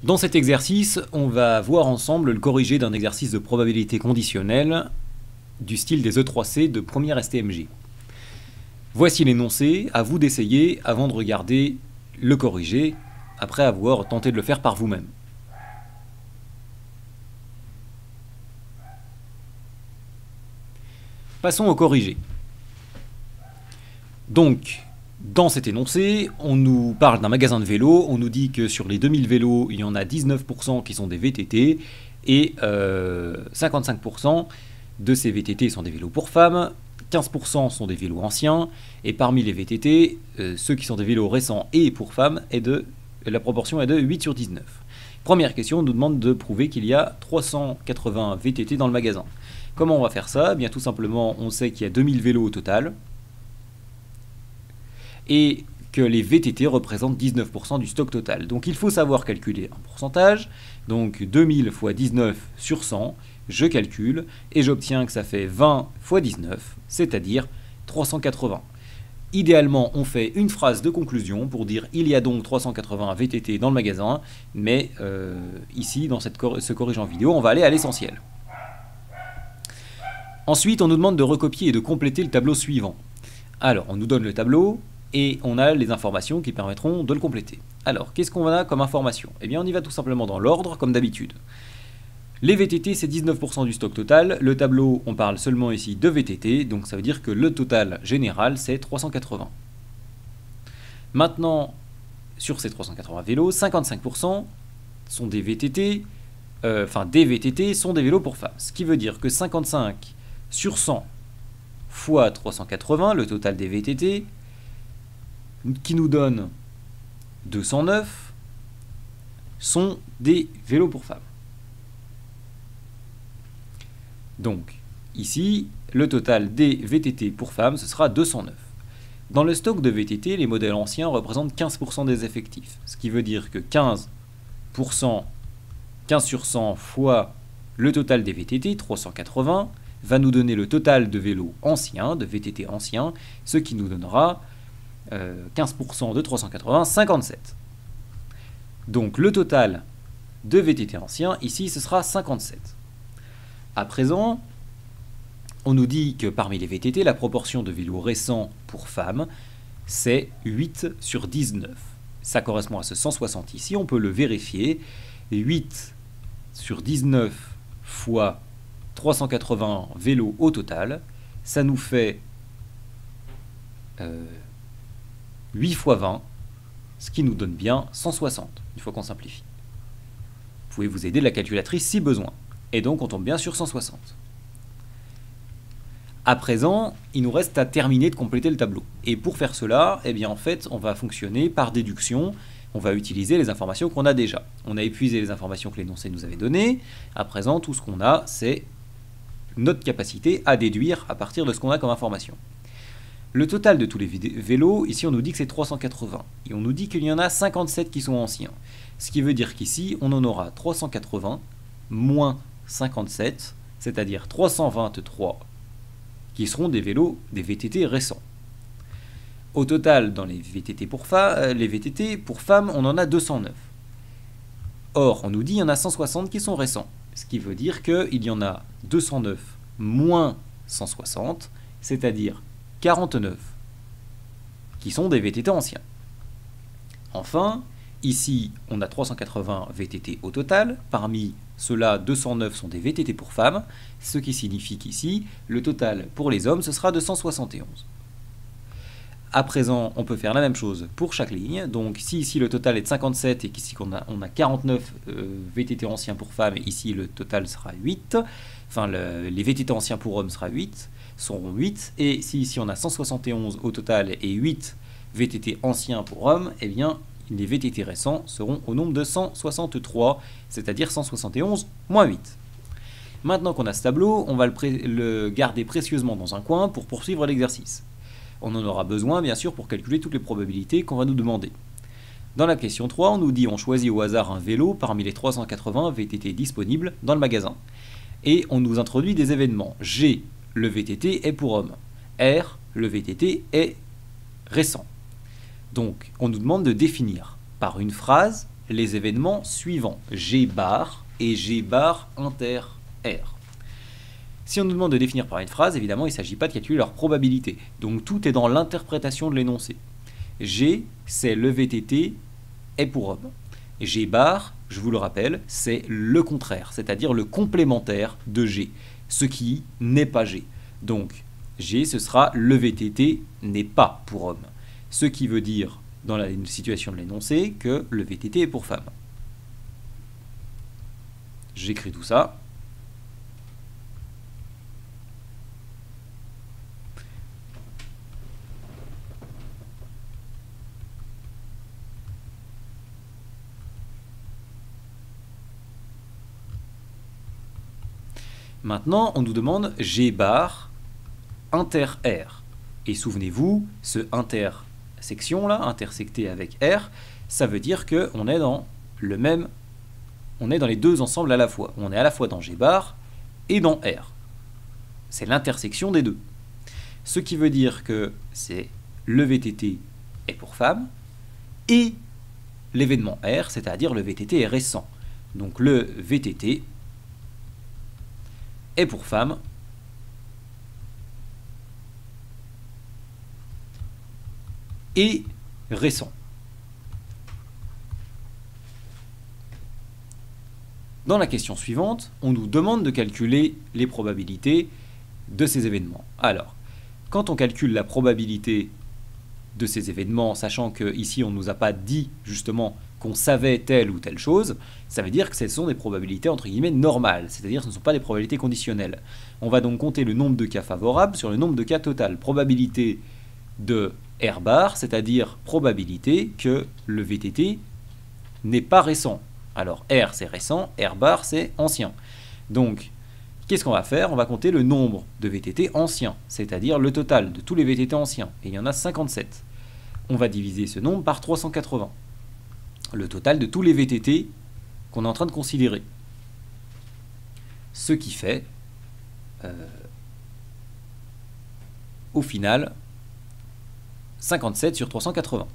Dans cet exercice, on va voir ensemble le corrigé d'un exercice de probabilité conditionnelle du style des E3C de première STMG. Voici l'énoncé, à vous d'essayer avant de regarder le corrigé, après avoir tenté de le faire par vous-même. Passons au corrigé. Donc, dans cet énoncé, on nous parle d'un magasin de vélos, on nous dit que sur les 2000 vélos, il y en a 19% qui sont des VTT, et 55% de ces VTT sont des vélos pour femmes, 15% sont des vélos anciens, et parmi les VTT, ceux qui sont des vélos récents et pour femmes, la proportion est de 8 sur 19. Première question, on nous demande de prouver qu'il y a 380 VTT dans le magasin. Comment on va faire ça? Bien tout simplement, on sait qu'il y a 2000 vélos au total, et que les VTT représentent 19% du stock total. Donc il faut savoir calculer un pourcentage, donc 2000 fois 19 sur 100, je calcule, et j'obtiens que ça fait 20 fois 19, c'est-à-dire 380. Idéalement, on fait une phrase de conclusion pour dire il y a donc 380 VTT dans le magasin, mais ici, dans ce corrigé en vidéo, on va aller à l'essentiel. Ensuite, on nous demande de recopier et de compléter le tableau suivant. Alors, on nous donne le tableau, et on a les informations qui permettront de le compléter. Alors, qu'est-ce qu'on a comme information? Eh bien, on y va tout simplement dans l'ordre, comme d'habitude. Les VTT, c'est 19% du stock total. Le tableau, on parle seulement ici de VTT, donc ça veut dire que le total général, c'est 380. Maintenant, sur ces 380 vélos, 55% sont des VTT, des VTT sont des vélos pour femmes. Ce qui veut dire que 55 sur 100 fois 380, le total des VTT, qui nous donne 209, sont des vélos pour femmes. Donc, ici, le total des VTT pour femmes, ce sera 209. Dans le stock de VTT, les modèles anciens représentent 15% des effectifs. Ce qui veut dire que 15 sur 100 fois le total des VTT, 380, va nous donner le total de vélos anciens, de VTT anciens, ce qui nous donnera 15% de 380, 57. Donc le total de VTT anciens, ici, ce sera 57. À présent, on nous dit que parmi les VTT, la proportion de vélos récents pour femmes, c'est 8 sur 19. Ça correspond à ce 160 ici, on peut le vérifier. 8 sur 19 fois 380 vélos au total, ça nous fait 8 fois 20, ce qui nous donne bien 160, une fois qu'on simplifie. Vous pouvez vous aider de la calculatrice si besoin. Et donc on tombe bien sur 160. À présent, il nous reste à terminer de compléter le tableau. Et pour faire cela, eh bien en fait, on va fonctionner par déduction. On va utiliser les informations qu'on a déjà. On a épuisé les informations que l'énoncé nous avait données. À présent, tout ce qu'on a, c'est notre capacité à déduire à partir de ce qu'on a comme information. Le total de tous les vélos, ici on nous dit que c'est 380. Et on nous dit qu'il y en a 57 qui sont anciens. Ce qui veut dire qu'ici, on en aura 380 moins 57, c'est-à-dire 323, qui seront des vélos, des VTT récents. Au total, dans les VTT pour femmes, on en a 209. Or, on nous dit qu'il y en a 160 qui sont récents. Ce qui veut dire qu'il y en a 209 moins 160, c'est-à-dire 49, qui sont des VTT anciens. Enfin, ici, on a 380 VTT au total. Parmi ceux-là, 209 sont des VTT pour femmes, ce qui signifie qu'ici, le total pour les hommes, ce sera 271. À présent, on peut faire la même chose pour chaque ligne. Donc, si ici le total est de 57 et qu'ici on a 49 VTT anciens pour femmes, et ici le total sera 8, les VTT anciens pour hommes seront 8, et si ici on a 171 au total et 8 VTT anciens pour hommes, eh bien, les VTT récents seront au nombre de 163, c'est-à-dire 171 moins 8. Maintenant qu'on a ce tableau, on va le garder précieusement dans un coin pour poursuivre l'exercice. On en aura besoin, bien sûr, pour calculer toutes les probabilités qu'on va nous demander. Dans la question 3, on nous dit on choisit au hasard un vélo parmi les 380 VTT disponibles dans le magasin. Et on nous introduit des événements. G, le VTT est pour homme. R, le VTT est récent. Donc, on nous demande de définir par une phrase les événements suivants, G bar et G bar inter R. Si on nous demande de définir par une phrase, évidemment, il ne s'agit pas de calculer leur probabilité. Donc tout est dans l'interprétation de l'énoncé. G, c'est le VTT est pour homme. G bar, je vous le rappelle, c'est le contraire, c'est-à-dire le complémentaire de G, ce qui n'est pas G. Donc G, ce sera le VTT n'est pas pour homme. Ce qui veut dire, dans la situation de l'énoncé, que le VTT est pour femme. J'écris tout ça. Maintenant, on nous demande G bar inter R. Et souvenez-vous, ce intersection là, intersecté avec R, ça veut dire qu'on est dans le même, on est dans les deux ensembles à la fois. On est à la fois dans G bar et dans R. C'est l'intersection des deux. Ce qui veut dire que c'est le VTT est pour femme et l'événement R, c'est-à-dire le VTT est récent. Donc le VTT est pour femme et récent. Dans la question suivante, on nous demande de calculer les probabilités de ces événements. Alors, quand on calcule la probabilité de ces événements, sachant qu'ici on ne nous a pas dit justement qu'on savait telle ou telle chose, ça veut dire que ce sont des probabilités entre guillemets normales, c'est-à-dire que ce ne sont pas des probabilités conditionnelles. On va donc compter le nombre de cas favorables sur le nombre de cas total. Probabilité de R bar, c'est-à-dire probabilité que le VTT n'est pas récent. Alors R c'est récent, R bar c'est ancien. Donc qu'est-ce qu'on va faire? On va compter le nombre de VTT anciens, c'est-à-dire le total de tous les VTT anciens. Et il y en a 57. On va diviser ce nombre par 380. Le total de tous les VTT qu'on est en train de considérer. Ce qui fait, au final, 57 sur 380.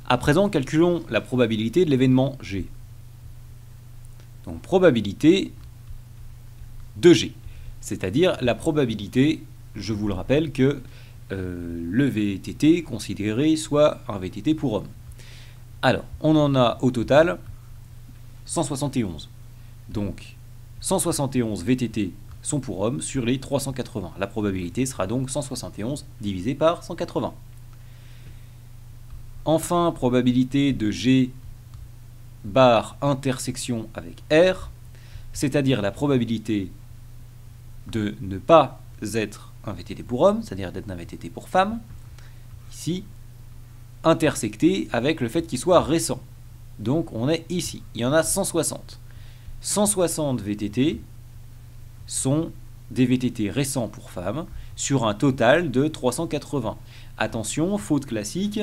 À présent, calculons la probabilité de l'événement G. Donc, probabilité de G, c'est-à-dire la probabilité, je vous le rappelle, que le VTT considéré soit un VTT pour homme. Alors, on en a au total 171. Donc, 171 VTT sont pour homme sur les 380. La probabilité sera donc 171 divisé par 180. Enfin, probabilité de G bar intersection avec R, c'est-à-dire la probabilité de ne pas être un VTT pour homme, c'est-à-dire d'être un VTT pour femme, ici, intersecté avec le fait qu'il soit récent. Donc on est ici, il y en a 160. 160 VTT sont des VTT récents pour femmes sur un total de 380. Attention, faute classique,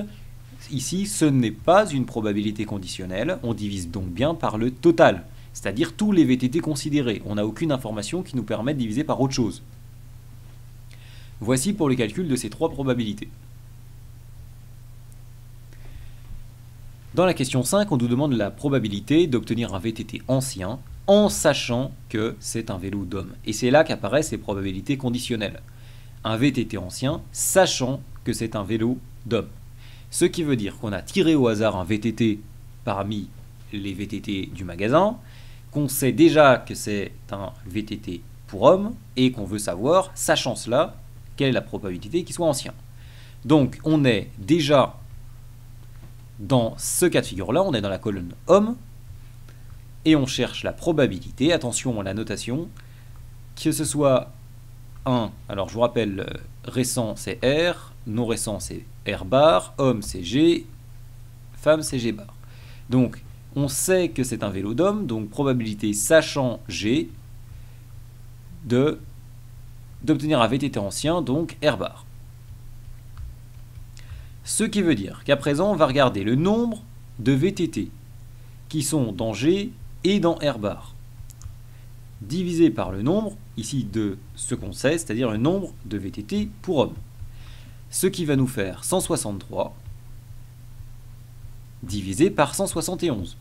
ici ce n'est pas une probabilité conditionnelle, on divise donc bien par le total, c'est-à-dire tous les VTT considérés. On n'a aucune information qui nous permette de diviser par autre chose. Voici pour le calcul de ces trois probabilités. Dans la question 5, on nous demande la probabilité d'obtenir un VTT ancien en sachant que c'est un vélo d'homme. Et c'est là qu'apparaissent les probabilités conditionnelles. Un VTT ancien sachant que c'est un vélo d'homme. Ce qui veut dire qu'on a tiré au hasard un VTT parmi les VTT du magasin, qu'on sait déjà que c'est un VTT pour homme et qu'on veut savoir, sachant cela, quelle est la probabilité qu'il soit ancien. Donc on est déjà dans ce cas de figure-là, on est dans la colonne homme, et on cherche la probabilité, attention à la notation, que ce soit un, alors je vous rappelle, récent c'est R, non récent c'est R bar, homme c'est G, femme c'est G bar. Donc on sait que c'est un vélo d'homme, donc probabilité sachant G d'obtenir un VTT ancien, donc R bar. Ce qui veut dire qu'à présent, on va regarder le nombre de VTT qui sont dans G et dans R bar, divisé par le nombre, ici, de ce qu'on sait, c'est-à-dire le nombre de VTT pour homme. Ce qui va nous faire 163 divisé par 171.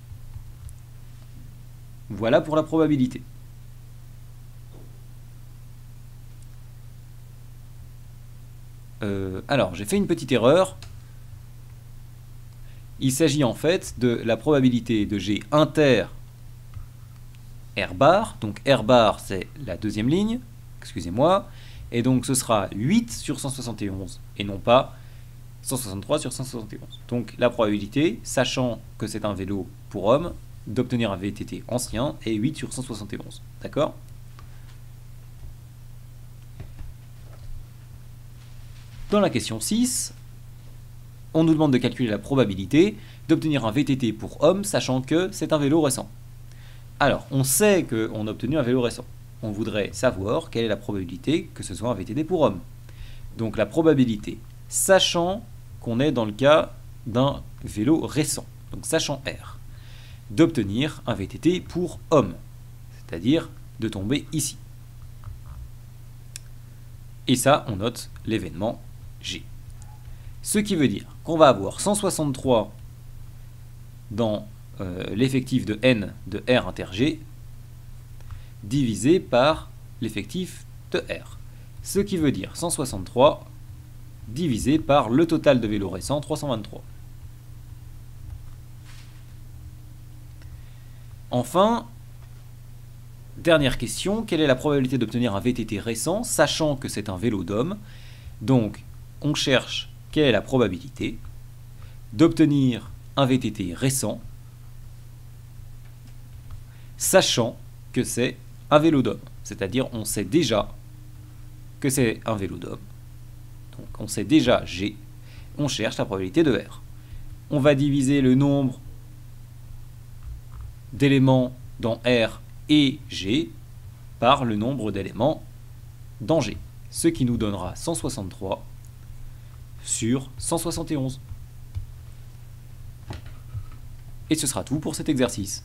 Voilà pour la probabilité. Alors, j'ai fait une petite erreur. Il s'agit en fait de la probabilité de G inter R bar. Donc R bar, c'est la deuxième ligne. Excusez-moi. Et donc ce sera 8 sur 171 et non pas 163 sur 171. Donc la probabilité, sachant que c'est un vélo pour homme, d'obtenir un VTT ancien est 8 sur 171. D'accord ? Dans la question 6, on nous demande de calculer la probabilité d'obtenir un VTT pour homme, sachant que c'est un vélo récent. Alors, on sait qu'on a obtenu un vélo récent. On voudrait savoir quelle est la probabilité que ce soit un VTT pour homme. Donc la probabilité, sachant qu'on est dans le cas d'un vélo récent, donc sachant R, d'obtenir un VTT pour homme, c'est-à-dire de tomber ici. Et ça, on note l'événement G. Ce qui veut dire qu'on va avoir 163 dans l'effectif de N de R inter G divisé par l'effectif de R. Ce qui veut dire 163 divisé par le total de vélos récents, 323. Enfin, dernière question, quelle est la probabilité d'obtenir un VTT récent, sachant que c'est un vélo d'homme? Donc, on cherche quelle est la probabilité d'obtenir un VTT récent, sachant que c'est un vélo d'homme. C'est-à-dire, on sait déjà que c'est un vélo d'homme. Donc, on sait déjà G. On cherche la probabilité de R. On va diviser le nombre d'éléments dans R et G par le nombre d'éléments dans G. Ce qui nous donnera 163 sur 171. Et ce sera tout pour cet exercice.